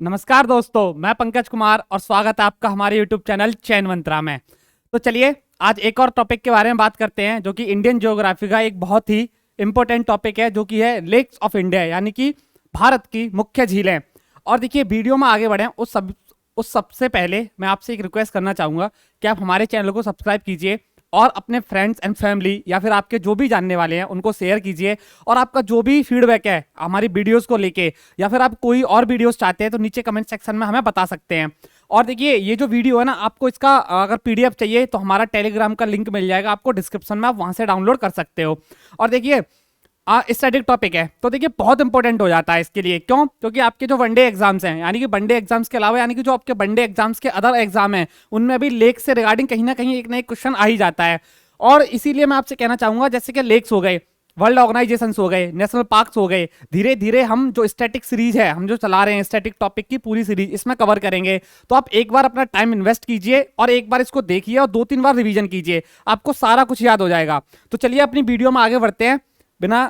नमस्कार दोस्तों, मैं पंकज कुमार और स्वागत है आपका हमारे यूट्यूब चैनल चैन मंत्रा में। तो चलिए आज एक और टॉपिक के बारे में बात करते हैं जो कि इंडियन ज्योग्राफी का एक बहुत ही इंपॉर्टेंट टॉपिक है, जो कि है लेक्स ऑफ इंडिया, यानी कि भारत की मुख्य झीलें। और देखिए, वीडियो में आगे बढ़ें उस सबसे पहले मैं आपसे एक रिक्वेस्ट करना चाहूँगा कि आप हमारे चैनल को सब्सक्राइब कीजिए और अपने फ्रेंड्स एंड फैमिली या फिर आपके जो भी जानने वाले हैं उनको शेयर कीजिए। और आपका जो भी फीडबैक है हमारी वीडियोस को लेके, या फिर आप कोई और वीडियोस चाहते हैं तो नीचे कमेंट सेक्शन में हमें बता सकते हैं। और देखिए, ये जो वीडियो है ना, आपको इसका अगर पीडीएफ चाहिए तो हमारा टेलीग्राम का लिंक मिल जाएगा आपको डिस्क्रिप्शन में, आप वहां से डाउनलोड कर सकते हो। और देखिए, स्टैटिक टॉपिक है तो देखिए बहुत इंपॉर्टेंट हो जाता है इसके लिए। क्यों? क्योंकि आपके जो वनडे एग्जाम्स हैं, यानी कि वनडे एग्जाम्स के अलावा, यानी कि जो आपके वनडे एग्जाम्स के अदर एग्जाम हैं, उनमें भी लेक से रिगार्डिंग कहीं ना कहीं एक ना एक क्वेश्चन आ ही जाता है। और इसीलिए मैं आपसे कहना चाहूंगा, जैसे कि लेक्स हो गए, वर्ल्ड ऑर्गेनाइजेशन हो गए, नेशनल पार्क्स हो गए, धीरे धीरे हम जो स्टैटिक सीरीज है, हम जो चला रहे हैं स्टैटिक टॉपिक की पूरी सीरीज, इसमें कवर करेंगे। तो आप एक बार अपना टाइम इन्वेस्ट कीजिए और एक बार इसको देखिए और 2-3 बार रिवीजन कीजिए, आपको सारा कुछ याद हो जाएगा। तो चलिए अपनी वीडियो में आगे बढ़ते हैं बिना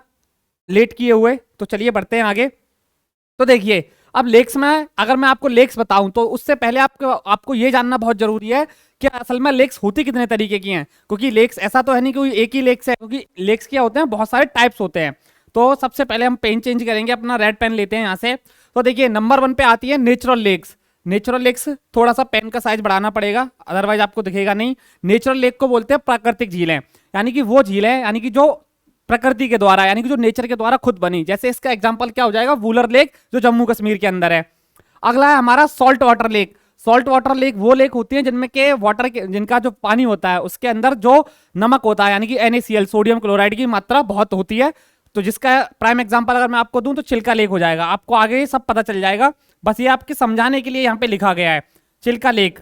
लेट किए हुए। तो चलिए बढ़ते हैं आगे। तो देखिए, अब लेक्स में अगर मैं आपको लेक्स बताऊं तो उससे पहले आपको ये जानना बहुत जरूरी है कि असल में लेक्स होती कितने तरीके की हैं। क्योंकि लेक्स ऐसा तो है नहीं कोई एक ही लेक्स है, क्योंकि लेक्स क्या होते हैं, बहुत सारे टाइप्स होते हैं। तो सबसे पहले हम पेन चेंज करेंगे, अपना रेड पेन लेते हैं यहाँ से। तो देखिए, नंबर 1 पे आती है नेचुरल लेक्स। नेचुरल लेक्स, थोड़ा सा पेन का साइज बढ़ाना पड़ेगा, अदरवाइज आपको दिखेगा नहीं। नेचुरल लेक को बोलते हैं प्राकृतिक झीलें, यानी कि वो झीलें, यानी कि जो प्रकृति के द्वारा, यानी कि जो नेचर के द्वारा खुद बनी। जैसे इसका एग्जांपल क्या हो जाएगा, वुलर लेक जो जम्मू कश्मीर के अंदर है। अगला है हमारा salt water lake. Salt water lake वो लेक होती है जिनमें के वाटर के, जिनका जो पानी होता है उसके अंदर जो नमक होता है, यानी कि NaCl, सोडियम क्लोराइड की मात्रा बहुत होती है। तो जिसका प्राइम एग्जांपल अगर मैं आपको दूं तो चिल्का लेक हो जाएगा। आपको आगे सब पता चल जाएगा, बस ये आपके समझाने के लिए यहाँ पे लिखा गया है चिल्का लेक।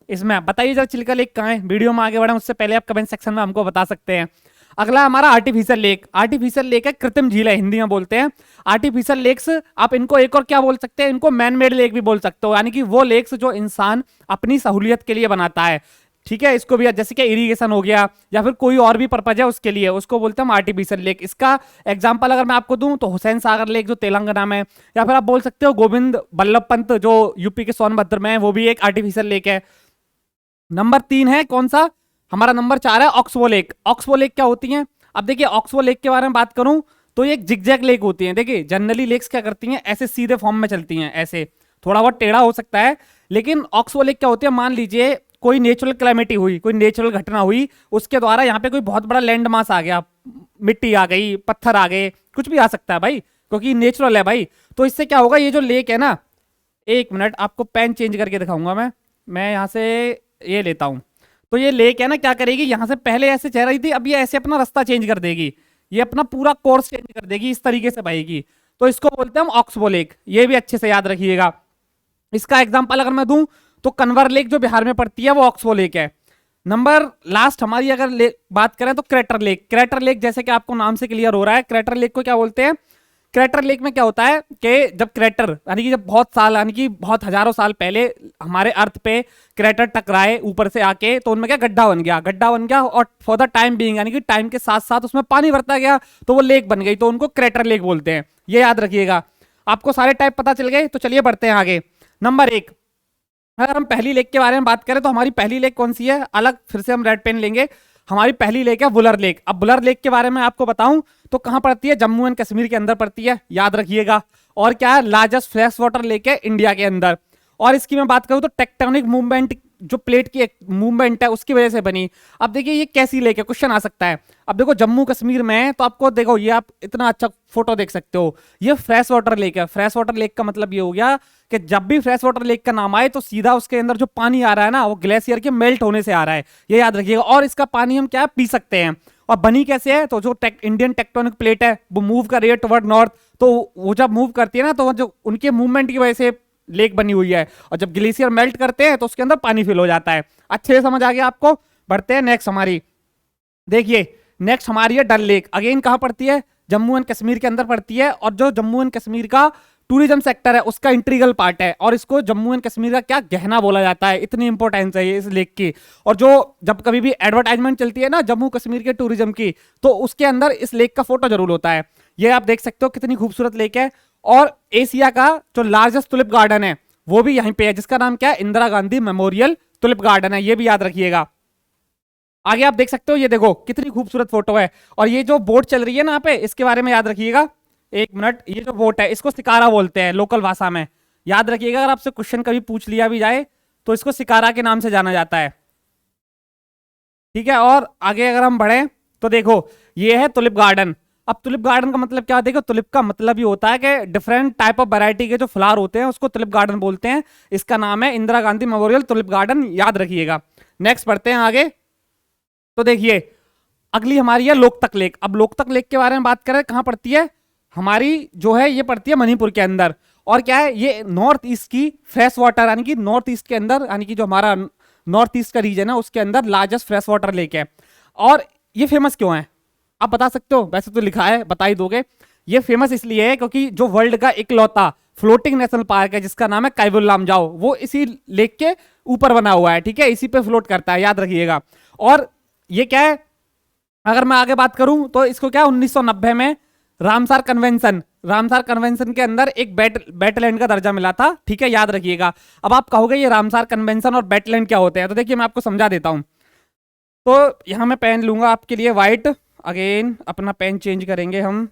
इसमें बताइए जरा चिल्का लेक कहाँ है। वीडियो में आगे बढ़े उससे पहले आप कमेंट सेक्शन में हमको बता सकते हैं। अगला हमारा आर्टिफिशियल लेक। आर्टिफिशियल लेक है कृत्रिम झील है, हिंदी में बोलते हैं आर्टिफिशियल लेक्स। आप इनको एक और क्या बोल सकते हैं, इनको मैन मेड लेक भी बोल सकते हो, यानी कि वो लेक्स जो इंसान अपनी सहूलियत के लिए बनाता है। ठीक है, इसको भी जैसे कि इरिगेशन हो गया या फिर कोई और भी पर्पज है उसके लिए, उसको बोलते हैं आर्टिफिशियल लेक। इसका एग्जांपल अगर मैं आपको दूं तो हुसैन सागर लेक जो तेलंगाना में, या फिर आप बोल सकते हो गोविंद बल्लभ पंत जो यूपी के सोनभद्र में है, वो भी एक आर्टिफिशियल लेक है। नंबर 3 है कौन सा, हमारा नंबर 4 है ऑक्सबो लेक। ऑक्सबो लेक क्या होती है? अब देखिए, ऑक्सबो लेक के बारे में बात करूं तो ये एक जिगजैग लेक होती है। देखिए, जनरली लेक्स क्या करती हैं, ऐसे सीधे फॉर्म में चलती हैं, ऐसे थोड़ा बहुत टेढ़ा हो सकता है। लेकिन ऑक्सबो लेक क्या होती है, मान लीजिए कोई नेचुरल क्लैमिटी हुई, कोई नेचुरल घटना हुई, उसके द्वारा यहाँ पे कोई बहुत बड़ा लैंड मास आ गया, मिट्टी आ गई, पत्थर आ गए, कुछ भी आ सकता है भाई, क्योंकि नेचुरल है भाई। तो इससे क्या होगा, ये जो लेक है ना, एक मिनट आपको पेन चेंज करके दिखाऊंगा मैं यहाँ से ये लेता हूं। तो ये लेक है ना, क्या करेगी, यहां से पहले ऐसे चल रही थी, अब ये ऐसे अपना रास्ता चेंज कर देगी, ये अपना पूरा कोर्स चेंज कर देगी, इस तरीके से बहेगी। तो इसको बोलते हैं हम ऑक्सबो लेक, ये भी अच्छे से याद रखिएगा। इसका एग्जांपल अगर मैं दूं तो कन्वर लेक जो बिहार में पड़ती है वो ऑक्सबो लेक है। नंबर लास्ट हमारी अगर बात करें तो क्रेटर लेक। क्रेटर लेक जैसे कि आपको नाम से क्लियर हो रहा है, क्रेटर लेक को क्या बोलते हैं, क्रेटर लेक में क्या होता है कि जब क्रेटर, यानी कि जब बहुत साल, यानी कि बहुत हजारों साल पहले हमारे अर्थ पे क्रेटर टकराए ऊपर से आके, तो उनमें क्या गड्ढा बन गया, गड्ढा बन गया, और फॉर द टाइम बीइंग, यानी कि टाइम के साथ साथ उसमें पानी भरता गया तो वो लेक बन गई, तो उनको क्रेटर लेक बोलते हैं। ये याद रखिएगा। आपको सारे टाइप पता चल गए, तो चलिए बढ़ते हैं आगे। नंबर 1, अगर हम पहली लेक के बारे में बात करें तो हमारी पहली लेक कौन सी है, अलग फिर से हम रेड पेन लेंगे। हमारी पहली लेक है वुलर लेक। अब वुलर लेक के बारे में आपको बताऊं तो कहां पड़ती है, जम्मू एंड कश्मीर के अंदर पड़ती है, याद रखिएगा। और क्या है, लार्जेस्ट फ्रेश वाटर लेक है इंडिया के अंदर। और इसकी मैं बात करूं तो टेक्टोनिक मूवमेंट, जो प्लेट की मूवमेंट है उसकी वजह से बनी। अब देखिए ये कैसी लेक है, क्वेश्चन आ सकता है। अब देखो जम्मू कश्मीर में है तो आपको देखो, ये आप इतना अच्छा फोटो देख सकते हो, ये फ्रेश वाटर लेक है। फ्रेश वाटर लेक का मतलब ये हो गया कि जब भी फ्रेश वाटर लेक का नाम आए तो सीधा उसके अंदर जो पानी आ रहा है ना, वो ग्लेशियर के मेल्ट होने से आ रहा है, ये याद रखिएगा। और इसका पानी हम क्या पी सकते हैं। और बनी कैसे है, तो जो इंडियन टेक्टोनिक प्लेट है वो मूव कर रही है टुवर्ड नॉर्थ, तो वो जब मूव करती है ना, तो जो उनके मूवमेंट की वजह से लेक बनी हुई है। और जब ग्लेशियर मेल्ट करते हैं तो उसके अंदर पानी फिल हो जाता है। अच्छे से समझ आ गया आपको। बढ़ते हैं नेक्स्ट हमारी, देखिए नेक्स्ट हमारी है डल लेक। अगेन कहां पड़ती है, जम्मू एंड कश्मीर के अंदर पड़ती है। और जो जम्मू एंड कश्मीर का टूरिज्म सेक्टर है उसका इंटीग्रल पार्ट है, और इसको जम्मू एंड कश्मीर का क्या गहना बोला जाता है, इतनी इंपॉर्टेंस है ये इस लेक की। और जो जब कभी भी एडवर्टाइजमेंट चलती है ना जम्मू कश्मीर के टूरिज्म की, तो उसके अंदर इस लेक का फोटो जरूर होता है। ये आप देख सकते हो कितनी खूबसूरत लेक है। और एशिया का जो लार्जेस्ट टुलिप गार्डन है वो भी यहीं पे है, जिसका नाम क्या है, Indira Gandhi memorial tulip garden है, ये भी याद रखिएगा। आगे आप देख सकते हो, ये देखो कितनी खूबसूरत फोटो है। और ये जो बोट चल रही है ना यहाँ पे, इसके बारे में याद रखिएगा। एक मिनट, ये जो बोट है इसको सिकारा बोलते हैं लोकल भाषा में, याद रखिएगा। अगर आपसे क्वेश्चन कभी पूछ लिया भी जाए तो इसको सिकारा के नाम से जाना जाता है, ठीक है। और आगे अगर हम बढ़े तो देखो, ये है टुलिप गार्डन। अब टुलिप गार्डन का मतलब क्या, देखो टुलिप का मतलब ये होता है कि डिफरेंट टाइप ऑफ वैरायटी के जो फ्लावर होते हैं उसको टुलिप गार्डन बोलते हैं। इसका नाम है Indira Gandhi memorial tulip garden, याद रखिएगा। नेक्स्ट बढ़ते हैं आगे। तो देखिए अगली हमारी है लोकतक लेक। अब लोकतक लेक के बारे में बात करें, कहां पड़ती है, हमारी जो है ये पड़ती है मणिपुर के अंदर। और क्या है, ये नॉर्थ ईस्ट की फ्रेश वाटर, यानी कि नॉर्थ ईस्ट के अंदर, यानी कि जो हमारा नॉर्थ ईस्ट का रीजन है उसके अंदर लार्जेस्ट फ्रेश वाटर लेक है। और ये फेमस क्यों है, आप बता सकते हो, वैसे तो लिखा है, बता ही दोगे। ये फेमस इसलिए है क्योंकि जो वर्ल्ड का इकलौता फ्लोटिंग नेशनल पार्क है जिसका नाम है काइबुल लामजाओ, वो इसी लेक के ऊपर बना हुआ है, ठीक है, इसी पे फ्लोट करता है, याद रखिएगा। और ये क्या है, अगर मैं आगे बात करूं तो इसको क्या 1990 में रामसार कन्वेंशन के अंदर एक बैटलैंड का दर्जा मिला था, ठीक है, याद रखिएगा। अब आप कहोगे ये रामसार कन्वेंशन और बैटलैंड क्या होते हैं, तो देखिए मैं आपको समझा देता हूं। तो यहां मैं पेन लूंगा आपके लिए व्हाइट, अगेन अपना पेन चेंज करेंगे हम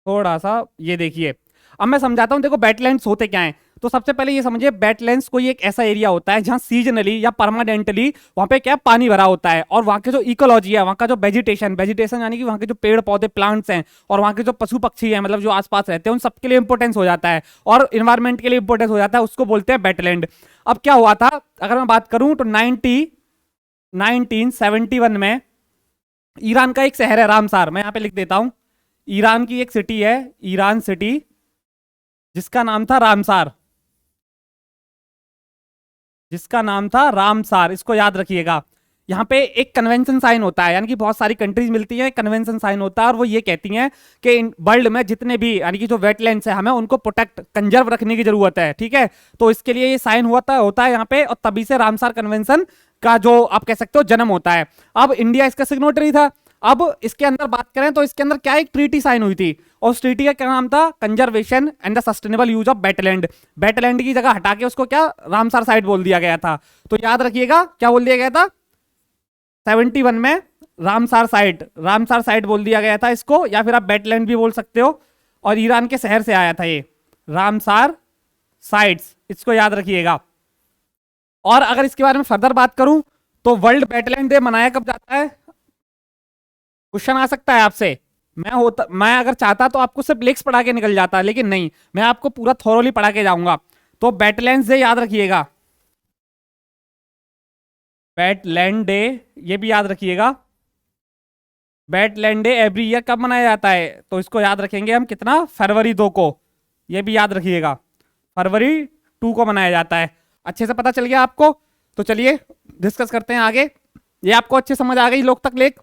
थोड़ा सा, ये देखिए। अब मैं समझाता हूं, देखो बैटलैंड्स होते क्या हैं। तो सबसे पहले ये समझिए, बैटलैंड्स कोई एक ऐसा एरिया होता है जहां सीजनली या परमानेंटली वहां पे क्या पानी भरा होता है, और वहां के जो इकोलॉजी है, वहां का जो वेजिटेशन यानी कि वहां के जो पेड़ पौधे प्लांट्स हैं और वहां के जो पशु पक्षी हैं, मतलब जो आसपास रहते हैं, उन सबके लिए इंपॉर्टेंस हो जाता है और इन्वायरमेंट के लिए इंपॉर्टेंस हो जाता है, उसको बोलते हैं बैटलैंड। अब क्या हुआ था, अगर मैं बात करूं तो 1971 में ईरान का एक शहर है रामसार, मैं यहां पे लिख देता हूं, ईरान की एक सिटी है, ईरान सिटी, जिसका नाम था रामसार, जिसका नाम था रामसार, इसको याद रखिएगा। यहाँ पे एक कन्वेंशन साइन होता है, यानी कि बहुत सारी कंट्रीज मिलती हैं, कन्वेंशन साइन होता है, और वो ये कहती हैं कि वर्ल्ड में जितने भी यानी कि जो वेटलैंड्स है हमें उनको प्रोटेक्ट कंजर्व रखने की जरूरत है, ठीक है। तो इसके लिए ये साइन होता है यहाँ पे, और तभी से रामसार कन्वेंशन का जो आप कह सकते हो जन्म होता है। अब इंडिया इसका सिग्नेटरी था। अब इसके अंदर बात करें तो इसके अंदर क्या एक ट्रीटी साइन हुई थी, और उस ट्रीटी का क्या नाम था, conservation and the sustainable use of wetland. Wetland की जगह हटा के उसको क्या रामसार साइट बोल दिया गया था। तो याद रखिएगा क्या बोल दिया गया था, 71 में रामसार साइट बोल दिया गया था इसको, या फिर आप बैटलैंड भी बोल सकते हो। और ईरान के शहर से आया था ये रामसार साइट्स, इसको याद रखिएगा। और अगर इसके बारे में फर्दर बात करूं तो वर्ल्ड बैटलैंड डे मनाया कब जाता है, क्वेश्चन आ सकता है आपसे। मैं अगर चाहता तो आपको सिर्फ लेक्स पढ़ा के निकल जाता, लेकिन नहीं, मैं आपको पूरा थोरोली पढ़ा के जाऊंगा। तो बैटलैंड डे याद रखिएगा, बैटलैंड डे ये भी याद रखिएगा। बैटलैंड डे एवरी ईयर कब मनाया जाता है, तो इसको याद रखेंगे हम कितना, फरवरी 2 को, ये भी याद रखिएगा, फरवरी 2 को मनाया जाता है। अच्छे से पता चल गया आपको। तो चलिए डिस्कस करते हैं आगे। ये आपको अच्छे समझ आ गई लोकतक लेक।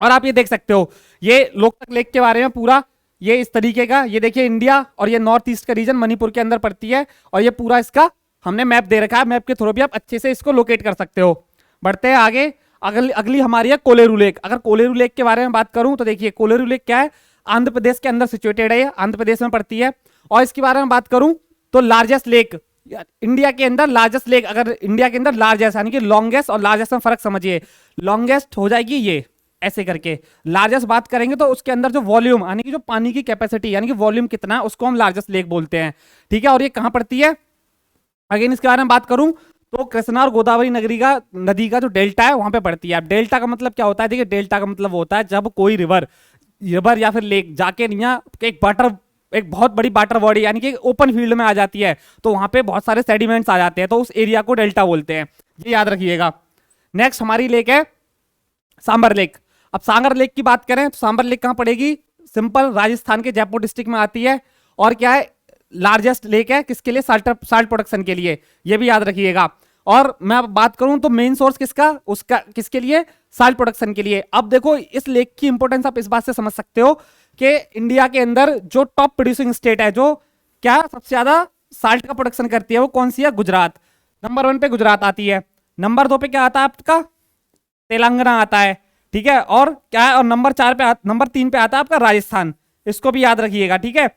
और आप ये देख सकते हो, ये लोकतक लेक के बारे में पूरा ये इस तरीके का, ये देखिए इंडिया और ये नॉर्थ ईस्ट का रीजन मणिपुर के अंदर पड़ती है, और ये पूरा इसका हमने मैप दे रखा है, मैप के थ्रू भी आप अच्छे से इसको लोकेट कर सकते हो। बढ़ते हैं आगे। अगली हमारी है कोलेरू लेक। अगर कोलेरू लेक के बारे में बात करूं तो देखिए कोलेरू लेक क्या है, आंध्र प्रदेश के अंदर सिचुएटेड है, आंध्र प्रदेश में पड़ती है। और इसके बारे में बात करूं तो लार्जेस्ट लेक इंडिया के अंदर, लार्जेस्ट लेक, अगर इंडिया के अंदर लार्जेस्ट यानी कि लॉन्गेस्ट और लार्जेस्ट में फर्क समझिए, लॉन्गेस्ट हो जाएगी ये ऐसे करके, लार्जेस्ट बात करेंगे तो उसके अंदर जो वॉल्यूम यानी कि जो पानी की कैपेसिटी यानी कि वॉल्यूम कितना है उसको हम लार्जेस्ट लेक बोलते हैं, ठीक है। और ये कहां पड़ती है, अगेन इसके बारे में बात करूं तो कृष्णा और गोदावरी नदी का जो डेल्टा है वहां पे पड़ती है। अब डेल्टा का मतलब क्या होता है, देखिए डेल्टा का मतलब होता है जब कोई रिवर या फिर लेक जाके यहाँ एक बहुत बड़ी वाटर बॉडी यानी कि ओपन फील्ड में आ जाती है, तो वहां पे बहुत सारे सेडिमेंट्स आ जाते हैं, तो उस एरिया को डेल्टा बोलते हैं, ये याद रखिएगा। नेक्स्ट हमारी लेक है सांबर लेक। अब सांगर लेक की बात करें तो सांबर लेक कहां पड़ेगी, सिंपल राजस्थान के जयपुर डिस्ट्रिक्ट में आती है। और क्या है, लार्जेस्ट लेक है किसके लिए, साल्ट प्रोडक्शन के लिए, ये भी याद रखिएगा। और मैं अब बात करूं तो मेन सोर्स उसका किसके लिए, साल्ट प्रोडक्शन के लिए। अब देखो इस लेक की इंपॉर्टेंस आप इस बात से समझ सकते हो कि इंडिया के अंदर जो टॉप प्रोड्यूसिंग स्टेट है, जो क्या सबसे ज्यादा साल्ट का प्रोडक्शन करती है, वो कौन सी है, गुजरात। नंबर 1 पे गुजरात आती है, नंबर 2 पे क्या आता है आपका, तेलंगाना आता है, ठीक है। और क्या है, और नंबर 3 पे आता है आपका राजस्थान, इसको भी याद रखिएगा, ठीक है।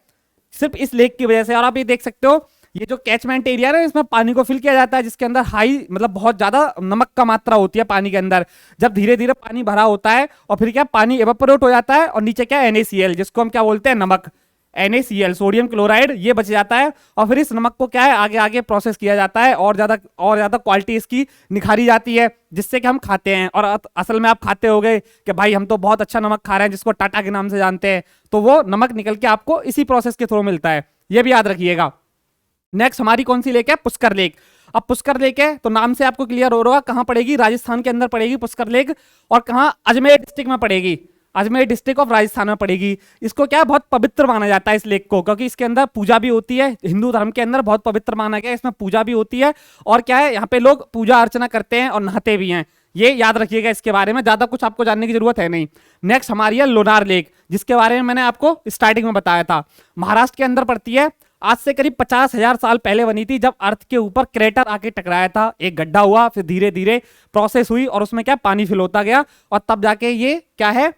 सिर्फ इस लेक की वजह से। और आप ये देख सकते हो ये जो कैचमेंट एरिया है ना, इसमें पानी को फिल किया जाता है, जिसके अंदर हाई मतलब बहुत ज्यादा नमक का मात्रा होती है पानी के अंदर। जब धीरे धीरे पानी भरा होता है और फिर क्या पानी एवापोरेट हो जाता है और नीचे क्या NaCl, जिसको हम क्या बोलते हैं, नमक, NaCl सोडियम क्लोराइड, ये बच जाता है। और फिर इस नमक को क्या है आगे आगे प्रोसेस किया जाता है और ज्यादा क्वालिटी इसकी निखारी जाती है, जिससे कि हम खाते हैं। और असल में आप खाते होगे कि भाई हम तो बहुत अच्छा नमक खा रहे हैं, जिसको टाटा के नाम से जानते हैं, तो वो नमक निकल के आपको इसी प्रोसेस के थ्रू मिलता है, ये भी याद रखिएगा। नेक्स्ट हमारी कौन सी लेक है, पुष्कर लेक। अब पुष्कर लेक है तो नाम से आपको क्लियर हो रहा होगा कहां पड़ेगी, राजस्थान के अंदर पड़ेगी पुष्कर लेक। और कहां, अजमेर डिस्ट्रिक्ट में पड़ेगी, अजमेर डिस्ट्रिक्ट ऑफ राजस्थान में पड़ेगी। इसको क्या बहुत पवित्र माना जाता है इस लेक को, क्योंकि इसके अंदर पूजा भी होती है, हिंदू धर्म के अंदर बहुत पवित्र माना गया है, इसमें पूजा भी होती है। और क्या है, यहाँ पे लोग पूजा अर्चना करते हैं और नहाते भी हैं, ये याद रखिएगा। इसके बारे में ज्यादा कुछ आपको जानने की जरूरत है नहीं। नेक्स्ट हमारी है लोनार लेक, जिसके बारे में मैंने आपको स्टार्टिंग में बताया था, महाराष्ट्र के अंदर पड़ती है। आज से करीब 50,000 साल पहले बनी थी, जब अर्थ के ऊपर क्रेटर आके टकराया था, एक गड्ढा हुआ, फिर धीरे धीरे प्रोसेस हुई और उसमें क्या पानी फिल होता गया, और तब जाके ये क्या है,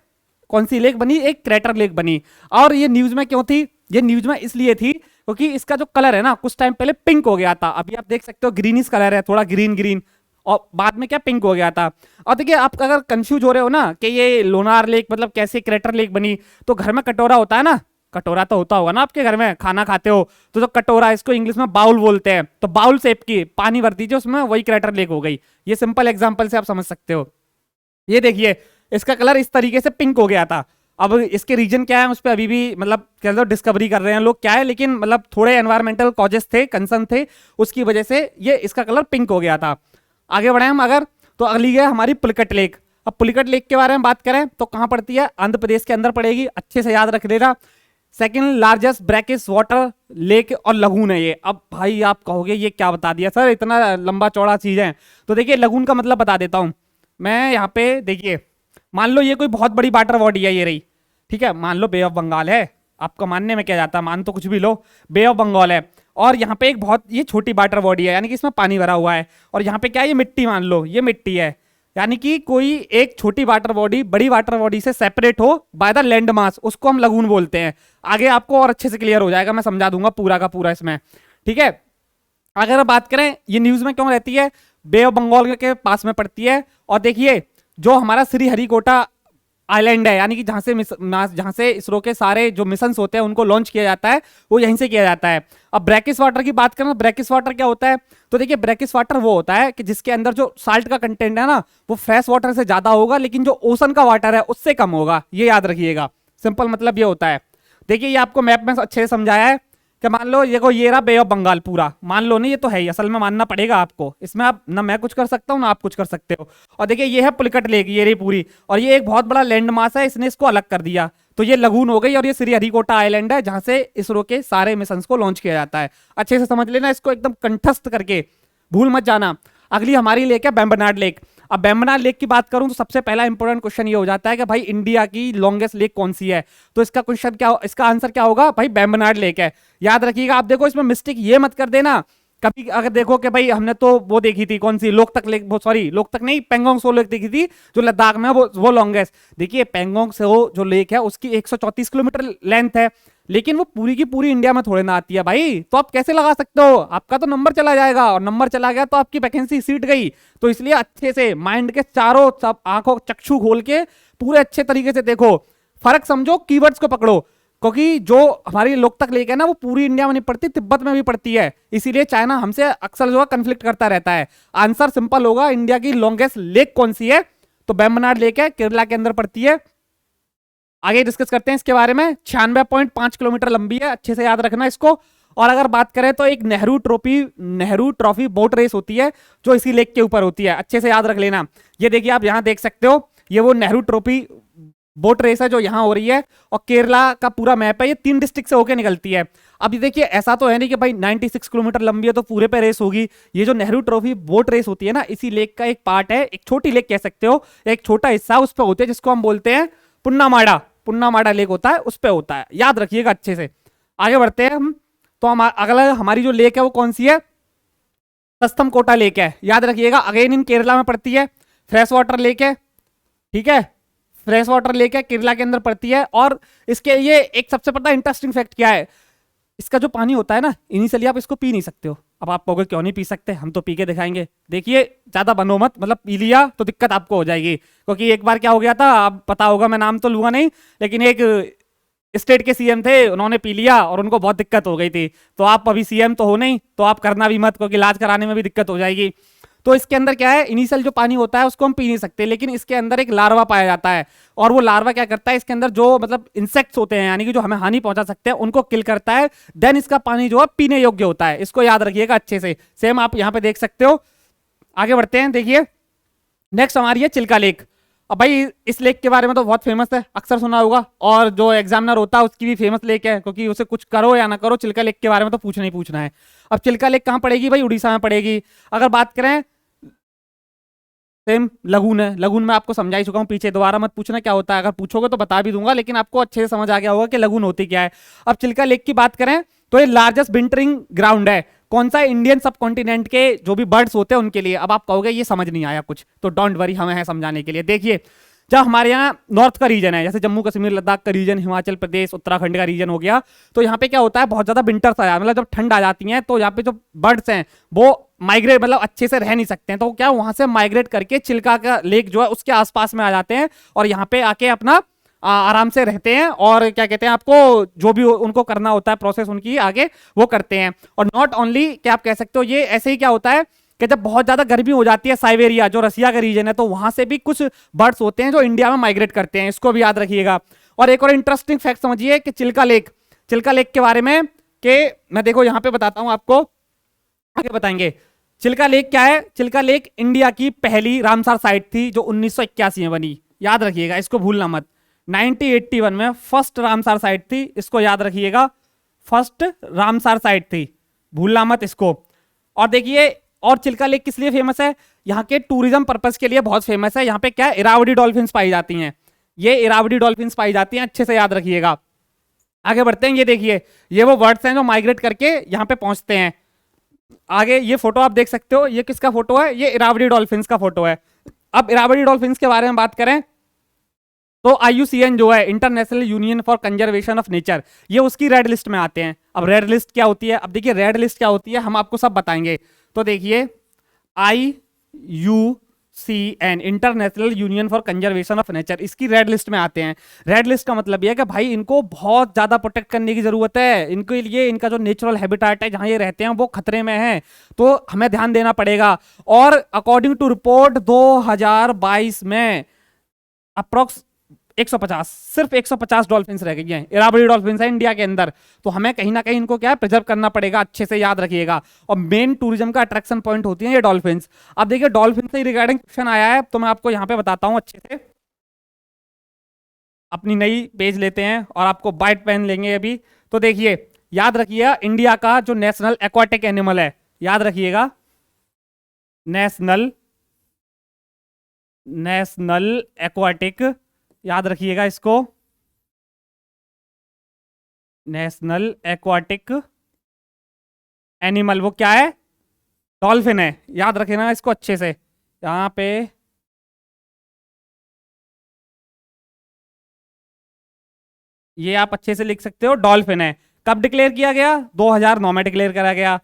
कौन सी लेक बनी, एक क्रेटर लेक बनी। और ये न्यूज में क्यों थी, ये न्यूज में इसलिए थी क्योंकि इसका जो कलर है ना, कुछ टाइम पहले पिंक हो गया था, अभी आप देख सकते हो ग्रीनिश कलर है, थोड़ा ग्रीन ग्रीन, और बाद में क्या पिंक हो गया था। और देखिए आप अगर कंफ्यूज हो रहे हो ना कि ये लोनार लेक मतलब कैसे क्रेटर लेक बनी, तो घर में कटोरा होता है ना, कटोरा तो होता होगा ना आपके घर में, खाना खाते हो तो जो कटोरा, इसको इंग्लिश में बाउल बोलते हैं, तो बाउल शेप की पानी भर दीजिए उसमें, वही क्रेटर लेक हो गई। ये सिंपल एग्जांपल से आप समझ सकते हो। ये देखिए इसका कलर इस तरीके से पिंक हो गया था। अब इसके रीजन क्या है उस पर अभी भी मतलब कह लो डिस्कवरी कर रहे हैं लोग क्या है, लेकिन मतलब थोड़े एनवायरमेंटल कॉजेस थे, कंसर्न थे, उसकी वजह से ये इसका कलर पिंक हो गया था। आगे बढ़े हम अगर, तो अगली है हमारी पुलिकट लेक। अब पुलिकट लेक के बारे में बात करें तो कहां पड़ती है, आंध्र प्रदेश के अंदर पड़ेगी, अच्छे से याद रख लेना। Second largest brackish water lake और लगून है ये। अब भाई आप कहोगे ये क्या बता दिया सर, इतना लंबा चौड़ा चीज है, तो देखिए लगून का मतलब बता देता हूं मैं। यहाँ पे देखिए, मान लो ये कोई बहुत बड़ी वाटर बॉडी है, ये रही, ठीक है, मान लो बे ऑफ बंगाल है, आपको मानने में क्या जाता है, मान तो कुछ भी लो, बे ऑफ बंगाल है, और यहाँ पे एक बहुत ये छोटी वाटर बॉडी है, यानी कि इसमें पानी भरा हुआ है, और यहाँ पे क्या है, ये मिट्टी, मान लो ये मिट्टी है, यानी कि कोई एक छोटी वाटर बॉडी बड़ी वाटर बॉडी से सेपरेट हो बाय द लैंड मास, उसको हम लगून बोलते हैं। आगे आपको और अच्छे से क्लियर हो जाएगा, मैं समझा दूंगा पूरा का पूरा इसमें, ठीक है। अगर बात करें ये न्यूज में क्यों रहती है, बे ऑफ बंगाल के पास में पड़ती है। और देखिए जो हमारा श्रीहरिकोटा आइलैंड है, यानी कि जहां से इसरो के सारे जो मिशंस होते हैं उनको लॉन्च किया जाता है, वो यहीं से किया जाता है। अब ब्रैकिश वाटर की बात करें, ब्रैकिश वाटर क्या होता है, तो देखिए ब्रैकिश वाटर वो होता है कि जिसके अंदर जो साल्ट का कंटेंट है ना, वो फ्रेश वाटर से ज्यादा होगा, लेकिन जो ओशन का वाटर है उससे कम होगा, ये याद रखिएगा। सिंपल मतलब ये होता है। देखिए ये आपको मैप में अच्छे से समझाया है कि मान लो ये रहा बे ऑफ बंगाल पूरा, मान लो नहीं, ये तो है ही, असल में मानना पड़ेगा आपको, इसमें आप ना मैं कुछ कर सकता हूँ ना आप कुछ कर सकते हो। और देखिए ये है पुलिकट लेक, ये रही पूरी, और ये एक बहुत बड़ा लैंड मास है, इसने इसको अलग कर दिया, तो ये लगून हो गई। और ये श्रीहरिकोटा आइलैंड है जहां से इसरो के सारे मिशन को लॉन्च किया जाता है। अच्छे से समझ लेना इसको, एकदम कंठस्थ करके भूल मत जाना। अगली हमारी लेक है वेम्बनाड लेक। अब वेम्बनाड लेक की बात करूं तो सबसे पहला इंपॉर्टेंट क्वेश्चन ये हो जाता है कि भाई इंडिया की लॉन्गेस्ट लेक कौन सी है, तो इसका क्वेश्चन क्या, इसका आंसर क्या होगा, भाई वेम्बनाड लेक है, याद रखिएगा। आप देखो इसमें मिस्टेक ये मत कर देना कभी, अगर देखो कि भाई हमने तो वो देखी थी कौन सी, लोकतक लेक, सॉरी लोकतक नहीं, पेंगोंग सो लेक देखी थी जो लद्दाख में, वो लॉन्गेस्ट। देखिए पेंगोंग सो जो लेक है उसकी 134 किलोमीटर लेंथ है, लेकिन वो पूरी की पूरी इंडिया में थोड़े ना आती है भाई, तो आप कैसे लगा सकते हो, आपका तो नंबर चला जाएगा, और नंबर चला गया तो आपकी वैकेंसी सीट गई। तो इसलिए अच्छे से माइंड के चारों सब आंखों चक्षु खोल के पूरे अच्छे तरीके से देखो, फर्क समझो, कीवर्ड्स को पकड़ो, क्योंकि जो हमारी लोकतक लेक है ना वो पूरी इंडिया में नहीं पड़ती, तिब्बत में भी पड़ती है, इसीलिए चाइना हमसे अक्सर जो है कंफ्लिक्ट करता रहता है। आंसर सिंपल होगा, इंडिया की लॉन्गेस्ट लेक कौन सी है, तो वेम्बनाड लेक है, केरला के अंदर पड़ती है। आगे डिस्कस करते हैं इसके बारे में। 96.5 किलोमीटर लंबी है, अच्छे से याद रखना इसको। और अगर बात करें तो एक नेहरू ट्रॉफी बोट रेस होती है जो इसी लेक के ऊपर होती है, अच्छे से याद रख लेना। ये देखिए आप यहां देख सकते हो, ये वो नेहरू ट्रॉफी बोट रेस है जो यहां हो रही है, और केरला का पूरा मैप है, ये 3 डिस्ट्रिक्ट से होकर निकलती है। अब ये देखिए ऐसा तो है नहीं कि भाई 96 किलोमीटर लंबी है तो पूरे पे रेस होगी, ये जो नेहरू ट्रॉफी बोट रेस होती है ना, इसी लेक का एक पार्ट है, एक छोटी लेक कह सकते हो, एक छोटा हिस्सा उस पर होती है, जिसको हम बोलते हैं पुन्नामाड़ा लेक होता है, उस पे होता है, याद रखिएगा अच्छे से। आगे बढ़ते हैं हम, तो अगला हमारी जो लेक है वो कौन सी है, सस्तमकोटा लेक है, याद रखिएगा, अगेन इन केरला में पड़ती है, फ्रेश वाटर लेक है, ठीक है, फ्रेश वाटर लेक है, केरला के अंदर पड़ती है। और इसके ये एक सबसे बड़ा इंटरेस्टिंग फैक्ट क्या है, इसका जो पानी होता है ना, इनिशियली आप इसको पी नहीं सकते हो। अब आप कहोगे क्यों नहीं पी सकते, हम तो पी के दिखाएंगे। देखिए ज्यादा बनो मत, मतलब पी लिया तो दिक्कत आपको हो जाएगी, क्योंकि एक बार क्या हो गया था, आप पता होगा, मैं नाम तो लूंगा नहीं, लेकिन एक स्टेट के सीएम थे, उन्होंने पी लिया और उनको बहुत दिक्कत हो गई थी। तो आप अभी सीएम तो हो नहीं, तो आप करना भी मत, क्योंकि इलाज कराने में भी दिक्कत हो जाएगी। तो इसके अंदर क्या है, इनिशियल जो पानी होता है उसको हम पी नहीं सकते, लेकिन इसके अंदर एक लार्वा पाया जाता है, और वो लार्वा क्या करता है, इसके अंदर जो मतलब इंसेक्ट्स होते हैं, यानी कि जो हमें हानि पहुंचा सकते हैं, उनको किल करता है। देन इसका पानी जो है पीने योग्य होता है। इसको याद रखिएगा अच्छे से। सेम आप यहाँ पे देख सकते हो। आगे बढ़ते हैं, देखिए नेक्स्ट हमारी है चिल्का लेक। अब भाई इस लेक के बारे में तो बहुत फेमस है, अक्सर सुना होगा, और जो एग्जामिनर होता है उसकी भी फेमस लेक है, क्योंकि उसे कुछ करो या ना करो, चिल्का लेक के बारे में तो पूछना ही पूछना है। अब चिल्का लेक कहाँ पड़ेगी भाई, उड़ीसा में पड़ेगी। अगर बात करें, सेम लगून है, लगून में आपको समझा ही चुका हूं पीछे, दोबारा मत पूछना क्या होता है, अगर पूछोगे तो बता भी दूंगा, लेकिन आपको अच्छे से समझ आ गया होगा कि लगून होती क्या है। अब चिल्का लेक की बात करें तो ये लार्जेस्ट विंटरिंग ग्राउंड है। कौन सा, इंडियन सब कॉन्टिनेंट के जो भी बर्ड्स होते हैं उनके लिए। अब आप कहोगे ये समझ नहीं आया कुछ, तो डोंट वरी, हमें है समझाने के लिए। देखिए जब हमारे यहाँ नॉर्थ का रीजन है, जैसे जम्मू कश्मीर लद्दाख का रीजन, हिमाचल प्रदेश उत्तराखंड का रीजन हो गया, तो यहाँ पे क्या होता है, बहुत ज्यादा विंटर्स आ, मतलब जब ठंड आ जाती है तो यहाँ पे जो बर्ड्स हैं वो माइग्रेट, मतलब अच्छे से रह नहीं सकते हैं, तो क्या वहां से माइग्रेट करके चिल्का का लेक जो है उसके आसपास में आ जाते हैं, और यहाँ पे आके अपना आराम से रहते हैं, और क्या कहते हैं, आपको जो भी उनको करना होता है प्रोसेस उनकी आगे वो करते हैं। और नॉट ओनली, क्या आप कह सकते हो, ये ऐसे ही क्या होता है कि जब बहुत ज्यादा गर्मी हो जाती है, साइबेरिया जो रसिया का रीजन है, तो वहां से भी कुछ बर्ड्स होते हैं जो इंडिया में माइग्रेट करते हैं, इसको भी याद रखिएगा। और एक और इंटरेस्टिंग फैक्ट समझिए कि चिल्का लेक के बारे में, कि मैं देखो यहां पे बताता हूं आपको, आगे बताएंगे। चिल्का लेक क्या है, चिल्का लेक इंडिया की पहली रामसार साइट थी जो 1981 में बनी, याद रखिएगा, इसको भूलना मत। 1981 में फर्स्ट रामसार साइट थी, इसको याद रखिएगा, फर्स्ट रामसार साइट थी, भूलना मत इसको। और देखिए, और चिल्का लेक किस लिए फेमस है, यहाँ के टूरिज्म पर्पस के लिए बहुत फेमस है। यहाँ पे क्या है, इरावदी डॉल्फिन्स पाई जाती हैं, ये इरावदी डॉल्फिन्स पाई जाती हैं, अच्छे से याद रखिएगा। आगे बढ़ते हैं, ये देखिए, ये वो बर्ड्स हैं जो माइग्रेट करके यहाँ पे पहुंचते हैं। आगे ये फोटो आप देख सकते हो, ये किसका फोटो है, ये इरावदी डॉल्फिन्स का फोटो है। अब इरावदी डॉल्फिन्स के बारे में बात करें तो IUCN जो है, international union for conservation of nature, ये उसकी रेड लिस्ट में आते हैं। अब रेड लिस्ट क्या होती है, अब देखिए रेड लिस्ट क्या होती है, हम आपको सब बताएंगे। तो देखिए IUCN, international union for conservation of nature, इसकी रेड लिस्ट में आते हैं। रेड लिस्ट का मतलब यह है कि भाई इनको बहुत ज्यादा प्रोटेक्ट करने की जरूरत है, इनके लिए इनका जो नेचुरल हैबिटेट है जहां ये रहते हैं वो खतरे में है, तो हमें ध्यान देना पड़ेगा। और अकॉर्डिंग टू रिपोर्ट 2022 में अप्रोक्स 150, सिर्फ 150 डॉल्फिन्स रह गई हैं, इरावदी डॉल्फिन्स है इंडिया के अंदर, तो हमें कहीं ना कहीं इनको क्या है, प्रिजर्व करना पड़ेगा, अच्छे से याद रखिएगा। और मेन टूरिज्म का अट्रैक्शन पॉइंट होती है ये डॉल्फिन्स। अब देखिए डॉल्फिन से रिगार्डिंग क्वेश्चन आया है, तो मैं आपको यहाँ पे बताता हूँ अच्छे से। अपनी नई पेज लेते हैं और आपको वाइट पेन लेंगे अभी। तो देखिए याद रखिएगा, इंडिया का जो नेशनल एक्वाटिक एनिमल है, याद रखिएगा, नेशनल एक्वाटिक, याद रखिएगा इसको, नेशनल एक्वाटिक एनिमल, वो क्या है, डॉल्फिन है, याद रखना इसको अच्छे से। यहां पे ये आप अच्छे से लिख सकते हो, डॉल्फिन है। कब डिक्लेयर किया गया, 2009 में डिक्लेयर करा गया,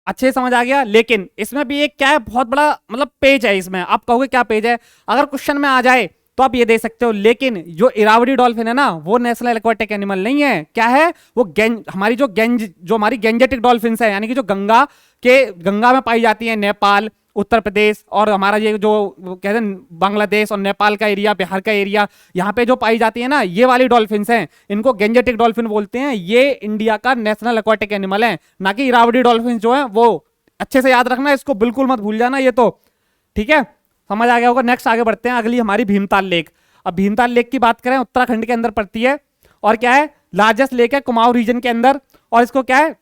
अच्छे समझ आ गया। लेकिन इसमें भी एक क्या है, बहुत बड़ा मतलब पेज है इसमें। आप कहोगे क्या पेज है, अगर क्वेश्चन में आ जाए तो आप ये दे सकते हो, लेकिन जो इरावदी डॉल्फिन है ना, वो नेशनल एक्वाटिक एनिमल नहीं है। क्या है वो, हमारी जो हमारी गेंजेटिक डॉल्फिन है, यानी कि जो गंगा में पाई जाती है, नेपाल, उत्तर प्रदेश और हमारा ये जो कहते हैं बांग्लादेश और नेपाल का एरिया, बिहार का एरिया, यहाँ पे जो पाई जाती है ना, ये वाली डॉल्फिन्स हैं, इनको गेंजेटिक डॉल्फिन बोलते हैं। ये इंडिया का नेशनल एक्वाटिक एनिमल है, ना कि इरावदी डॉल्फिन जो है वो। अच्छे से याद रखना, इसको बिल्कुल मत भूल जाना, ये तो ठीक है, समझ आ गया होगा। नेक्स्ट आगे बढ़ते हैं, अगली हमारी भीमताल लेक। अब भीमताल लेक की बात करें, उत्तराखंड के अंदर पड़ती है, और क्या है, लार्जेस्ट लेक है कुमाऊं रीजन के अंदर। और इसको क्या है,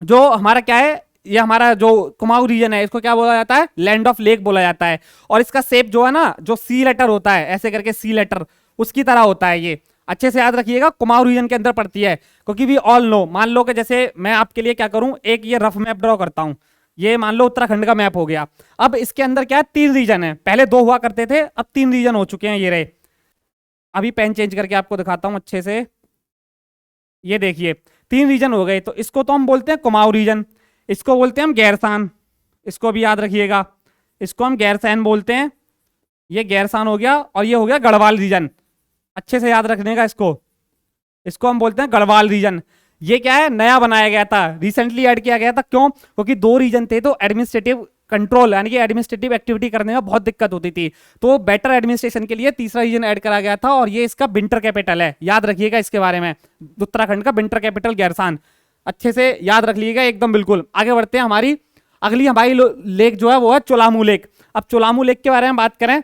जो हमारा क्या है, ये हमारा जो कुमाऊं रीजन है, इसको क्या बोला जाता है, लैंड ऑफ लेक बोला जाता है। और इसका शेप जो है ना, जो सी लेटर होता है, ऐसे करके सी लेटर उसकी तरह होता है ये। अच्छे से याद रखिएगा, कुमाऊं रीजन के अंदर पड़ती है, क्योंकि वी ऑल नो, मान लो कि जैसे मैं आपके लिए क्या करूं, एक ये रफ मैप ड्रॉ करता हूं, ये मान लो उत्तराखंड का मैप हो गया। अब इसके अंदर क्या है, 3 रीजन है, पहले 2 हुआ करते थे, अब 3 रीजन हो चुके हैं, ये रहे। अभी पेन चेंज करके आपको दिखाता हूं अच्छे से, ये देखिए 3 रीजन हो गए। तो इसको तो हम बोलते हैं कुमाऊं रीजन, इसको बोलते हैं हम गैरसान, इसको भी याद रखिएगा, इसको हम गैरसैन बोलते हैं, ये गैरसान हो गया, और ये हो गया गढ़वाल रीजन। अच्छे से याद रखने का इसको, इसको हम बोलते हैं गढ़वाल रीजन। ये क्या है, नया बनाया गया था, रिसेंटली ऐड किया गया था। क्यों? क्योंकि 2 रीजन थे तो एडमिनिस्ट्रेटिव कंट्रोल यानी कि एडमिनिस्ट्रेटिव एक्टिविटी करने में बहुत दिक्कत होती थी, तो बेटर एडमिनिस्ट्रेशन के लिए तीसरा रीजन ऐड करा गया था, और ये इसका विंटर कैपिटल है, याद रखिएगा इसके बारे में, उत्तराखंड का विंटर कैपिटल गैरसान। अच्छे से याद रख लीजिएगा एकदम बिल्कुल। आगे बढ़ते हैं, हमारी लेक जो है वो है चोलामू लेक। अब चोलामू लेक के बारे में बात करें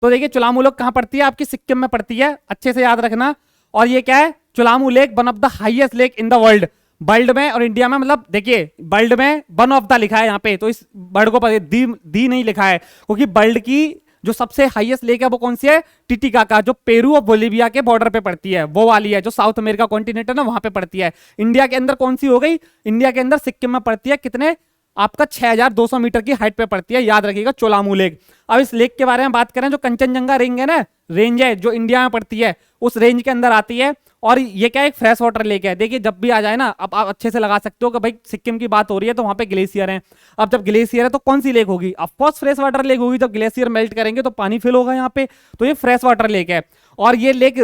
तो देखिए चोलामू लेक कहां पड़ती है, आपकी सिक्किम में पड़ती है, अच्छे से याद रखना। और ये क्या है, Cholamu lake one of the highest lake in the world, world में और इंडिया में, मतलब देखिए वर्ल्ड में वन ऑफ द लिखा है यहाँ पे, तो इस वर्ल्ड को दी नहीं लिखा है, क्योंकि वर्ल्ड की जो सबसे हाईएस्ट लेक है वो कौन सी है, टिटिकाका, जो पेरू और बोलिविया के बॉर्डर पे पड़ती है, वो वाली है, जो साउथ अमेरिका कॉन्टिनेंट है ना वहां पे पड़ती है। इंडिया के अंदर कौन सी हो गई, इंडिया के अंदर सिक्किम में पड़ती है, कितने, आपका 6200 मीटर की हाइट पे पड़ती है, याद रखिएगा चोलामू लेक। अब इस लेक के बारे में बात करें, जो कंचनजंगा रेंज है ना, रेंज है जो इंडिया में पड़ती है, उस रेंज के अंदर आती है, और ये क्या एक फ्रेश वाटर लेक है। देखिए जब भी आ जाए ना, अब आप अच्छे से लगा सकते हो कि भाई सिक्किम की बात हो रही है तो वहां पे ग्लेशियर है। अब जब ग्लेशियर है तो कौन सी लेक होगी, ऑफकोर्स फ्रेश वाटर लेक होगी, जब ग्लेशियर मेल्ट करेंगे तो पानी फिल होगा यहाँ पे, तो ये फ्रेश वाटर लेक है। और ये लेक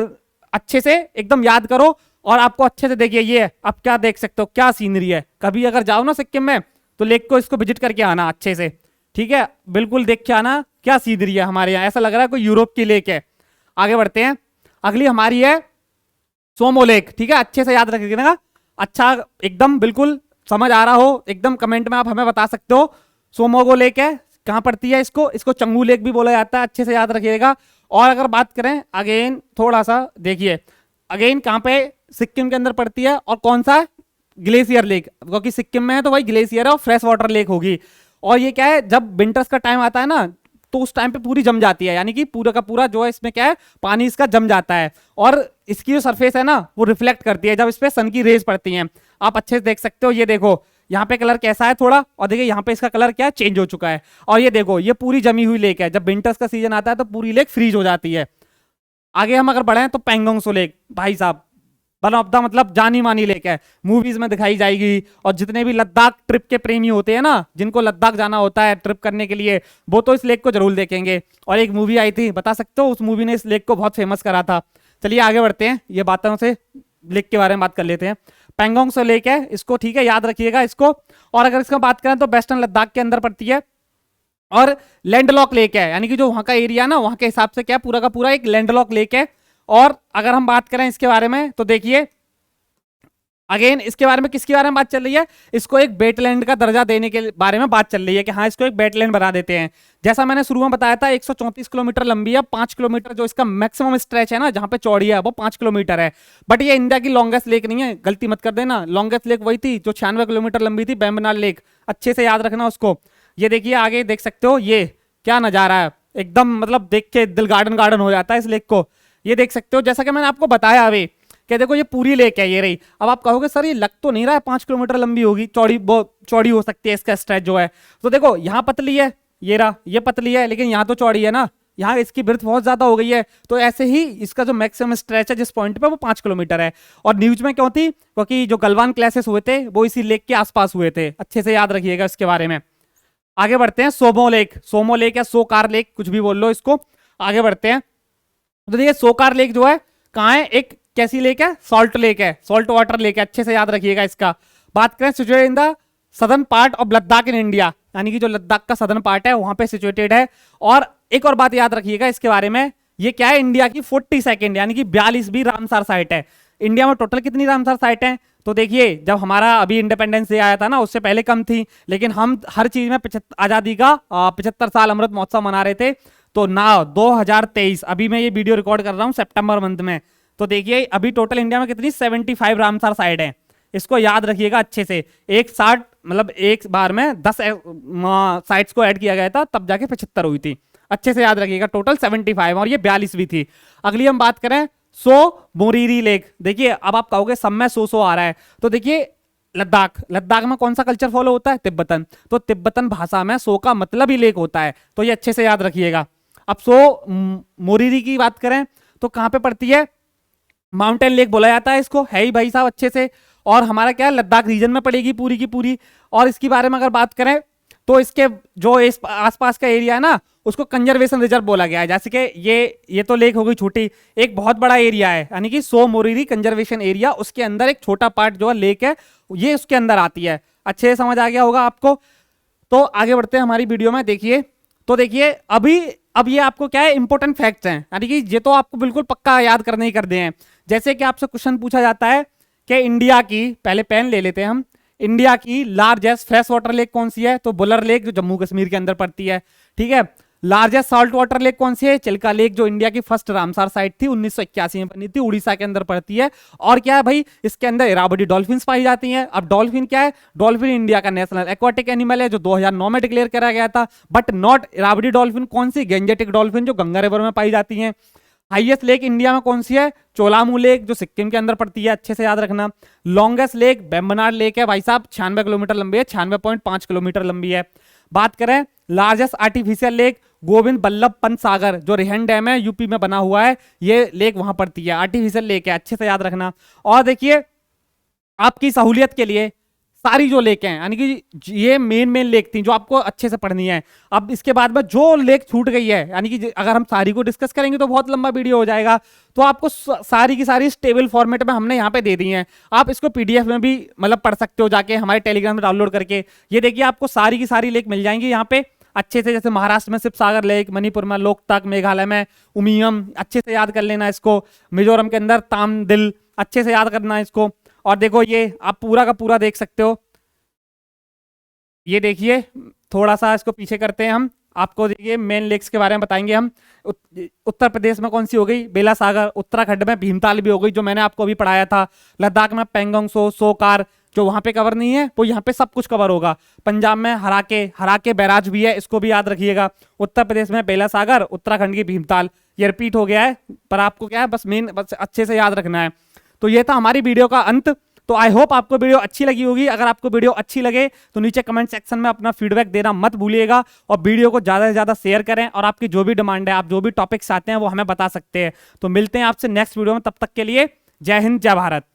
अच्छे से एकदम याद करो, और आपको अच्छे से देखिए, ये आप क्या देख सकते हो, क्या सीनरी है। कभी अगर जाओ ना सिक्किम में तो लेक को, इसको विजिट करके आना अच्छे से, ठीक है, बिल्कुल देख के आना क्या सीनरी है हमारे यहाँ, ऐसा लग रहा है कोई यूरोप की लेक है। आगे बढ़ते हैं, अगली हमारी है सोमो लेक, ठीक है, अच्छे से याद रखिएगा। अच्छा एकदम बिल्कुल समझ आ रहा हो एकदम, कमेंट में आप हमें बता सकते हो। सोमोगो लेक है, कहां पड़ती है, इसको चंगू लेक भी बोला जाता है, अच्छे से याद रखिएगा। और अगर बात करें अगेन, थोड़ा सा देखिए अगेन कहां पे, सिक्किम के अंदर पड़ती है, और कौन सा, ग्लेशियर लेक, क्योंकि सिक्किम में है तो भाई ग्लेशियर है और फ्रेश वाटर लेक होगी। और ये क्या है, जब विंटर्स का टाइम आता है ना तो उस टाइम पे पूरी जम जाती है, यानी कि पूरा का पूरा जो है इसमें क्या है, पानी इसका जम जाता है, और इसकी जो सरफेस है ना वो रिफ्लेक्ट करती है जब इस पे सन की रेज पड़ती हैं। आप अच्छे से देख सकते हो, ये देखो यहाँ पे कलर कैसा है थोड़ा, और देखिए यहाँ पे इसका कलर क्या है, चेंज हो चुका है। और ये देखो ये पूरी जमी हुई लेक है, जब विंटर्स का सीजन आता है तो पूरी लेक फ्रीज हो जाती है। आगे हम अगर बढ़े तो पेंगोंग सो लेक, भाई साहब वन ऑफ द मतलब जानी मानी लेक है, मूवीज में दिखाई जाएगी, और जितने भी लद्दाख ट्रिप के प्रेमी होते हैं ना, जिनको लद्दाख जाना होता है ट्रिप करने के लिए, वो तो इस लेक को जरूर देखेंगे। और एक मूवी आई थी, बता सकते हो, उस मूवी ने इस लेक को बहुत फेमस करा था। चलिए आगे बढ़ते हैं, ये बातों से लेक के बारे में बात कर लेते हैं। पेंगोंग सो लेक है, इसको ठीक है याद रखिएगा इसको। और अगर इसका बात करें तो वेस्टर्न लद्दाख के अंदर पड़ती है, और लैंडलॉक लेक है, यानी कि जो वहां का एरिया ना वहां के हिसाब से क्या पूरा का पूरा एक लैंडलॉक लेक है। और अगर हम बात करें इसके बारे में तो देखिए अगेन इसके बारे में किसके बारे में बात चल रही है, इसको एक वेटलैंड का दर्जा देने के बारे में बात चल रही है कि हाँ इसको एक वेटलैंड बना देते हैं। जैसा मैंने शुरू में बताया था 134 किलोमीटर लंबी है, 5 किलोमीटर जो इसका मैक्सिमम स्ट्रेच है ना जहां पे चौड़ी है वो 5 किलोमीटर है। बट ये इंडिया की लॉन्गेस्ट लेक नहीं है, गलती मत कर देना, लॉन्गेस्ट लेक वही थी जो 96 किलोमीटर लंबी थी, बेम्बनाल लेक, अच्छे से याद रखना उसको। ये देखिए आगे देख सकते हो, ये क्या नजारा है, एकदम मतलब देख के दिल गार्डन गार्डन हो जाता है इस लेक को। ये देख सकते हो जैसा कि मैंने आपको बताया अभी कि देखो ये पूरी लेक है, ये रही। अब आप कहोगे सर ये लग तो नहीं रहा है 5 किलोमीटर लंबी होगी, चौड़ी बहुत चौड़ी हो सकती है इसका स्ट्रेच जो है। तो देखो यहाँ पतली है, ये रहा, ये पतली है, लेकिन यहाँ तो चौड़ी है ना, यहाँ इसकी ब्रेथ बहुत ज्यादा हो गई है। तो ऐसे ही इसका जो मैक्सिमम स्ट्रेच है जिस पॉइंट पे वो 5 किलोमीटर है। और न्यूज में क्यों थी, क्योंकि जो गलवान क्लैशेस हुए थे वो इसी लेक के आसपास हुए थे, अच्छे से याद रखिएगा इसके बारे में। आगे बढ़ते हैं, सोमो लेक, सोमो लेक या सोकार लेक कुछ भी बोल लो इसको। आगे बढ़ते हैं तो देखिए सोकार लेक जो है कहाँ है, एक कैसी लेक है, सॉल्ट लेक है, सॉल्ट वाटर लेक है, अच्छे से याद रखिएगा इसका। बात करें situated in the southern part of Ladakh in India, यानी कि जो लद्दाख का सदर्न पार्ट है वहां पे सिचुएटेड है। और एक और बात याद रखिएगा इसके बारे में, ये क्या है, इंडिया की 42nd यानी कि 42वीं रामसर साइट है। इंडिया में टोटल कितनी रामसर साइट है, तो देखिए जब हमारा अभी इंडिपेंडेंस डे आया था ना उससे पहले कम थी, लेकिन हम हर चीज में आजादी का 75 साल अमृत महोत्सव मना रहे थे। तो ना 2023 अभी मैं ये वीडियो रिकॉर्ड कर रहा हूँ सितंबर मंथ में, तो देखिए अभी टोटल इंडिया में कितनी 75 रामसर साइट है, इसको याद रखिएगा अच्छे से। एक साठ मतलब एक बार में 10 साइट्स को ऐड किया गया था, तब जाके 75 हुई थी, अच्छे से याद रखिएगा, टोटल 75 और ये 42वीं थी। अगली हम बात करें सो मोरीरी लेक, देखिए अब आप कहोगे सब में सो आ रहा है, तो देखिए लद्दाख, लद्दाख में कौन सा कल्चर फॉलो होता है, तिब्बतन, तो तिब्बतन भाषा में सो का मतलब ही लेक होता है, तो ये अच्छे से याद रखिएगा। अब सो मोरीरी की बात करें तो कहां पे पड़ती है, माउंटेन लेक बोला जाता है इसको, है ही भाई साहब अच्छे से। और हमारा क्या है, लद्दाख रीजन में पड़ेगी पूरी की पूरी। और इसके बारे में अगर बात करें तो इसके जो इस आसपास का एरिया है ना, उसको कंजर्वेशन रिजर्व बोला गया है। जैसे कि ये तो लेक हो गई छोटी, एक बहुत बड़ा एरिया है यानी कि सो मोरीरी कंजर्वेशन एरिया, उसके अंदर एक छोटा पार्ट जो है लेक है, ये उसके अंदर आती है। अच्छे से समझ आ गया होगा आपको। तो आगे बढ़ते हैं हमारी वीडियो में। देखिए तो देखिए अब ये आपको क्या है, इंपॉर्टेंट फैक्ट्स हैं, यानी कि ये तो आपको बिल्कुल पक्का याद करने ही कर दे हैं। जैसे कि आपसे क्वेश्चन पूछा जाता है कि इंडिया की, पहले पेन ले लेते हैं हम, इंडिया की लार्जेस्ट फ्रेश वाटर लेक कौन सी है? तो बुलर लेक जो जम्मू कश्मीर के अंदर पड़ती है, ठीक है। लार्जेस्ट सॉल्ट वाटर लेक कौन सी है? चिल्का लेक, जो इंडिया की फर्स्ट रामसार साइट थी, 1981 में बनी थी, उड़ीसा के अंदर पड़ती है। और क्या है भाई, इसके अंदर इरावदी डॉल्फिन्स पाई जाती हैं। अब डॉल्फिन क्या है? डॉल्फिन इंडिया का नेशनल एक्वाटिक एनिमल है, जो 2009 में डिक्लेयर करा गया था। बट नॉट इरावदी डॉल्फिन कौन सी? गेंजेटिक डॉल्फिन, जो गंगा रिवर में पाई जाती है। हाईएस्ट लेक इंडिया में कौन सी है? चोलामू लेक, जो सिक्किम के अंदर पड़ती है, अच्छे से याद रखना। लॉन्गेस्ट लेक बेम्बनाड लेक है भाई साहब, 96 किलोमीटर लंबी है, 96.5 किलोमीटर लंबी है। बात करें largest artificial lake, Govind Ballabh Pant Sagar, जो रिहन डैम है यूपी में बना हुआ है, ये लेक वहां पड़ती है, आर्टिफिशियल लेक है, अच्छे से याद रखना। और देखिए आपकी सहूलियत के लिए सारी जो लेक हैं, यानी कि ये मेन लेक थी जो आपको अच्छे से पढ़नी है। अब इसके बाद में जो लेक छूट गई है, यानी कि अगर हम सारी को डिस्कस करेंगे तो बहुत लंबा वीडियो हो जाएगा, तो आपको सारी की सारी स्टेबल फॉर्मेट में हमने यहाँ पे दे दी हैं। आप इसको पीडीएफ में भी मतलब पढ़ सकते हो जाके हमारे टेलीग्राम में डाउनलोड करके। ये देखिए आपको सारी की सारी लेक मिल जाएंगी यहाँ पे अच्छे से। जैसे महाराष्ट्र में शिवसागर लेक, मणिपुर में लोकतक, मेघालय में उमियम, अच्छे से याद कर लेना इसको। मिजोरम के अंदर तामदिल, अच्छे से याद करना इसको। और देखो ये आप पूरा का पूरा देख सकते हो। ये देखिए थोड़ा सा इसको पीछे करते हैं हम, आपको देखिए मेन लेक्स के बारे में बताएंगे हम। उत्तर प्रदेश में कौन सी हो गई? बेला सागर। उत्तराखंड में भीमताल भी हो गई, जो मैंने आपको अभी पढ़ाया था। लद्दाख में पेंगोंग सो, सोकार, जो वहां पे कवर नहीं है वो यहाँ पे सब कुछ कवर होगा। पंजाब में हराके बैराज भी है, इसको भी याद रखिएगा। उत्तर प्रदेश में बेला सागर, उत्तराखंड की भीमताल। ये रिपीट हो गया है पर आपको क्या है, बस मेन बस अच्छे से याद रखना है। तो ये था हमारी वीडियो का अंत। तो आई होप आपको वीडियो अच्छी लगी होगी। अगर आपको वीडियो अच्छी लगे तो नीचे कमेंट सेक्शन में अपना फीडबैक देना मत भूलिएगा, और वीडियो को ज़्यादा से ज़्यादा शेयर करें। और आपकी जो भी डिमांड है, आप जो भी टॉपिक्स चाहते हैं वो हमें बता सकते हैं। तो मिलते हैं आपसे नेक्स्ट वीडियो में, तब तक के लिए जय हिंद, जय भारत।